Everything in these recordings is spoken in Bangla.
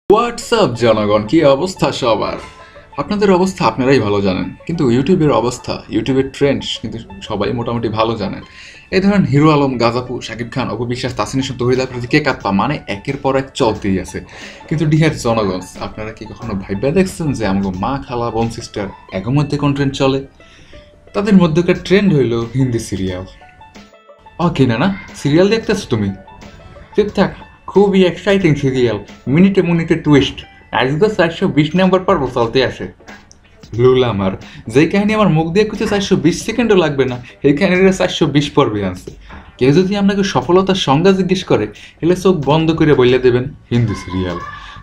হোয়াটসঅ্যাপ জনগণ, কি অবস্থা সবার? আপনাদের অবস্থা আপনারাই ভালো জানেন, কিন্তু ইউটিউবের অবস্থা, ইউটিউবের ট্রেন্ডস কিন্তু সবাই মোটামুটি ভালো জানেন। এই ধরেন হিরো আলম, গাজাপুর, শাকিব খান, অপু বিশ্বাস, তাসিন হোসেন, তৌহিদ আফ্রিদি, কে কাপ্পা, মানে একের পর এক চলতেই আছে। কিন্তু ডিয়ার জনগণ, আপনারা কি কখনো ভাইবা দেখছেন যে আমাকে মা, খালা, বোন, সিস্টার এগো মধ্যে কোন ট্রেন্ড চলে? তাদের মধ্যকার ট্রেন্ড হইল হিন্দি সিরিয়াল। কিনা না সিরিয়াল দেখতেছো তুমি? চুপ থাক, খুবই এক্সাইটিং সিরিয়াল, মিনিটে মিনিটে টুইস্ট। আজকে 420 নম্বর পর্ব চলতে আসে। লুলা আমার, যেই কাহিনী আমার মুখ দিয়ে কিছু 420 সেকেন্ডও লাগবে না, এই কাহিনীটা 420 পর্বে আনছে। কেউ যদি আপনাকে সফলতার সংজ্ঞা জিজ্ঞেস করে, এলে চোখ বন্ধ করে বলে দেবেন হিন্দি সিরিয়াল।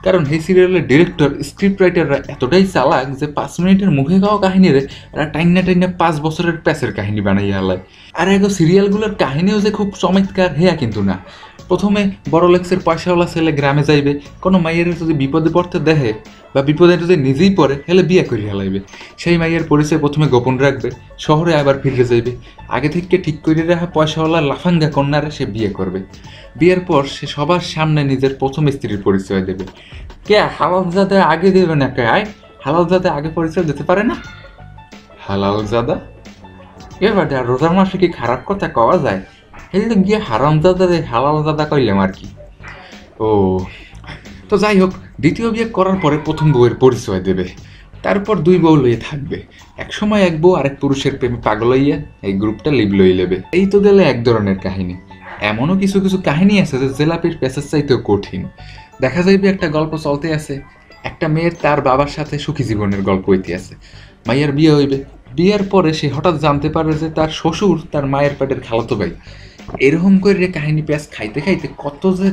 কারণ এই সিরিয়ালের ডিরেক্টর, স্ক্রিপ্ট রাইটাররা এতটাই চালাক যে 5 মিনিটের মুখে খাওয়া কাহিনীরে এরা টাইনা টাইনা 5 বছরের প্যাসের কাহিনী বানাইয়া হালায়। আর এগো সিরিয়ালগুলোর কাহিনীও যে খুব চমৎকার হেয়া কিন্তু না। প্রথমে বড়লেক্সের পয়সাওয়ালা ছেলে গ্রামে যাইবে, কোনো মাইয়ের যদি বিপদে পড়তে দেখে বা বিপদে যদি নিজেই পড়ে, হেলে বিয়ে করে হেলাইবে। সেই মাইয়ের পরিচয় প্রথমে গোপন রাখবে, শহরে আবার ফিরে যাইবে। আগে থেকে ঠিক করে রাখা পয়সাওয়ালা লাফাঙ্গা কন্যারে সে বিয়ে করবে। বিয়ের পর সে সবার সামনে নিজের প্রথম স্ত্রীর পরিচয় দেবে। কে হালালজাদা আগে দেবে না কে? আয়, হালালজাদা আগে পরিচয় দিতে পারে না? হালালজাদা এবার রোজার মাসে কি খারাপ কথা কওয়া যায়? হেলে গিয়ে হারামজাদা হালালজাদা কইলাম আর কি। ও তো যাই হোক, দ্বিতীয় বিয়ে করার পরে প্রথম বউয়ের পরিচয় দেবে, তারপর দুই বউ লইয়ে থাকবে। এক সময় এক বউ আরেক পুরুষের প্রেমে পাগল হইয়া এই গ্রুপটা লিভ লই লেবে। এই তো গেলে এক ধরনের কাহিনী। এমনও কিছু কিছু কাহিনী আছে যে জেলাপির পেশার চাইতেও কঠিন। দেখা যাইবে একটা গল্প চলতে আছে, একটা মেয়ের তার বাবার সাথে সুখী জীবনের গল্প হইতে আছে। মাইয়ার বিয়ে হইবে, বিয়ের পরে সে হঠাৎ জানতে পারে যে তার শ্বশুর তার মায়ের পেটের খালাতো ভাই। এরকম করে কাহিনী পেঁয়াজ খাইতে খাইতে কত যে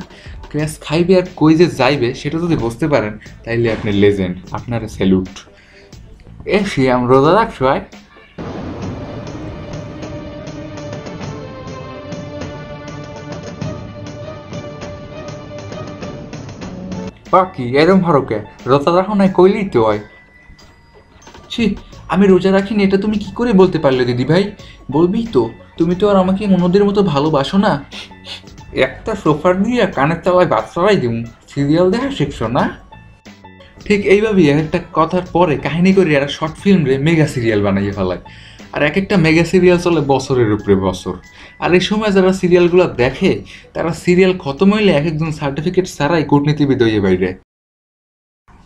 পেঁয়াজ খাইবে আর কই যে যাইবে সেটা যদি বুঝতে পারেন, তাইলে আপনি লেজেন্ড, আপনার স্যালুট। শিয়াম রোজা রাখছো? বাকি এরম হরকে রোজা রাখো নাই কইলেই তো হয়। ছি, আমি রোজা রাখিনি এটা তুমি কি করে বলতে পারলে দিদি ভাই? বলবি তো, তুমি তো আর আমাকে অন্যদের মতো ভালোবাসো না। একটা সোফার দিয়ে কানের তলায় বাদ চড়াই দিম, সিরিয়াল দেখা শিখছো না? ঠিক এইভাবেই এক একটা কথার পরে কাহিনী করে এরা শর্ট ফিল্ম রে মেগা সিরিয়াল বানাইয়ে ফেলায়। আর এক একটা মেগা সিরিয়াল চলে বছরের উপরে বছর। আর এই সময় যারা সিরিয়ালগুলো দেখে, তারা সিরিয়াল খতম হইলে এক একজন সার্টিফিকেট ছাড়াই কূটনীতিবিদ হয়ে বাইরে।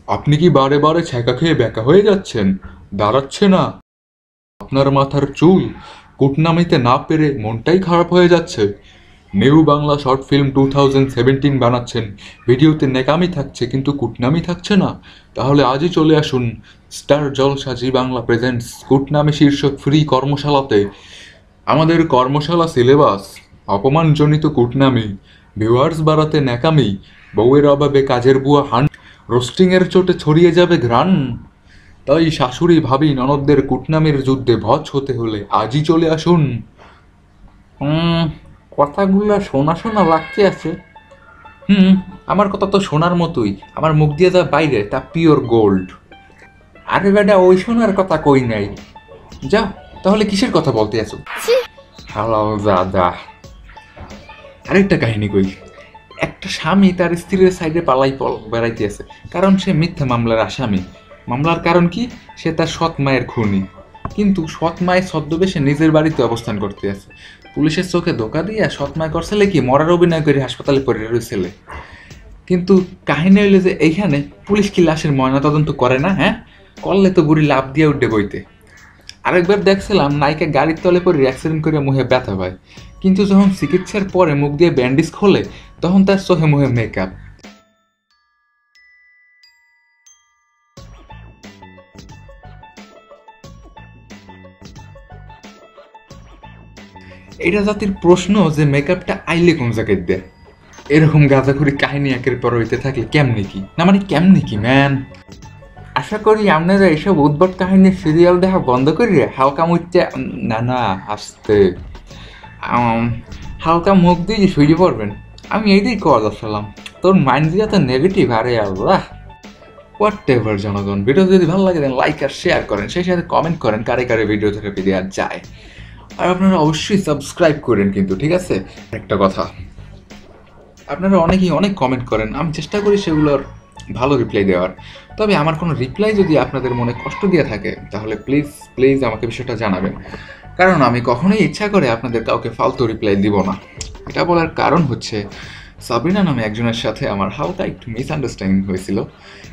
আপনি কি বারে বারে ছ্যাঁকা খেয়ে ব্যাকা হয়ে যাচ্ছেন? দাঁড়াচ্ছে না আপনার মাথার চুল? কুটনামিতে না পেরে মনটাই খারাপ হয়ে যাচ্ছে? নিউ বাংলা শর্ট ফিল্ম 2017 বানাচ্ছেন, ভিডিওতে নেকামি থাকছে কিন্তু কুটনামি থাকছে না? তাহলে আজই চলে আসুন স্টার জলসা জি বাংলা প্রেজেন্টস কুটনামি শীর্ষক ফ্রি কর্মশালাতে। আমাদের কর্মশালা সিলেবাস: অপমানজনিত কুটনামি, ভিউয়ার্স বাড়াতে ন্যাকামি, বউয়ের অভাবে কাজের বুয়া হান, রোস্টিংয়ের চোটে ছড়িয়ে যাবে ঘ্রাণ। তাই শাশুড়ি ভাবি ননদদের কুটনামির যুদ্ধে ভজ হতে হলে আজই চলে আসুন। কথাগুলো শোনা শোনা লাগতে আছে। আমার কথা তো শোনার মতোই, আমার মুখ দিয়ে যা বাইরে তা পিওর গোল্ড। আরে বেটা, ওই শোনার কথা কই নাই। যাও তাহলে কিসের কথা বলতে আছো? হালাল দাদা। আরেকটা কাহিনী কই। একটা স্বামী তার স্ত্রীর সাইডে পালাই বেড়াইতে আছে, কারণ সে মিথ্যা মামলার আসামি। মামলার কারণ কি? সে তার সৎ মায়ের খুনি। কিন্তু সৎ মায়ের ছদ্মবেশে নিজের বাড়িতে অবস্থান করতে আছে। পুলিশের চোখে ধোকা দিয়া সৎ মায় করছেলে কি মরার অভিনয় করে হাসপাতালে পড়ে রয়েছেলে। কিন্তু কাহিনী হইলে যে এইখানে পুলিশ কি লাশের ময়নাতদন্ত করে না? হ্যাঁ, করলে তো বুড়ি লাভ দিয়ে উঠে বইতে। আরেকবার দেখছিলাম নায়িকা গাড়ির তলে পরে অ্যাক্সিডেন্ট করে মুখে ব্যথা পায়, কিন্তু যখন চিকিৎসার পরে মুখ দিয়ে ব্যান্ডেজ খোলে তখন তার চোখে মুখে মেকআপ। এটা জাতির প্রশ্ন যে মেকআপটা আইলে কোন জায়গায় দেয়। এরকম গাঁজাখুরি কাহিনী একের পর হইতে থাকলে কেমনে কি না, মানে কেমনে কি ম্যান। আশা করি আপনারা এইসব উদ্ভট কাহিনীর সিরিয়াল দেখা বন্ধ করি হালকা মুখতে, না আসতে হালকা মুখ দিয়ে শুয়ে পড়বেন। আমি এইটাই কওয়া যাচ্ছিলাম, তোর মাইন্ড দিয়ে তো নেগেটিভ। আরে আল্লাহ, হোয়াট এভার জনগণ, ভিডিও যদি ভালো লাগে দেন লাইক আর শেয়ার করেন, সেই সাথে কমেন্ট করেন কারে কারে ভিডিও থেরাপি দেওয়া যায়। আর আপনারা অবশ্যই সাবস্ক্রাইব করেন কিন্তু, ঠিক আছে? একটা কথা, আপনারা অনেকেই অনেক কমেন্ট করেন, আমি চেষ্টা করি সেগুলোর ভালো রিপ্লাই দেওয়ার। তবে আমার কোনো রিপ্লাই যদি আপনাদের মনে কষ্ট দিয়ে থাকে তাহলে প্লিজ প্লিজ আমাকে বিষয়টা জানাবেন, কারণ আমি কখনোই ইচ্ছা করে আপনাদের কাউকে ফালতু রিপ্লাই দিব না। এটা বলার কারণ হচ্ছে সাবরিনা নামে একজনের সাথে আমার হালকা একটু মিসআন্ডারস্ট্যান্ডিং হয়েছিল,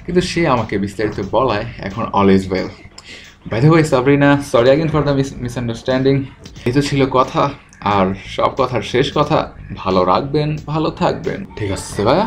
কিন্তু সে আমাকে বিস্তারিত বলায় এখন all is well. By the way Sabrina, sorry again for the misunderstanding. এই তো ছিল কথা, আর সব কথার শেষ কথা, ভালো রাখবেন, ভালো থাকবেন। ঠিক আছে ভাইয়া।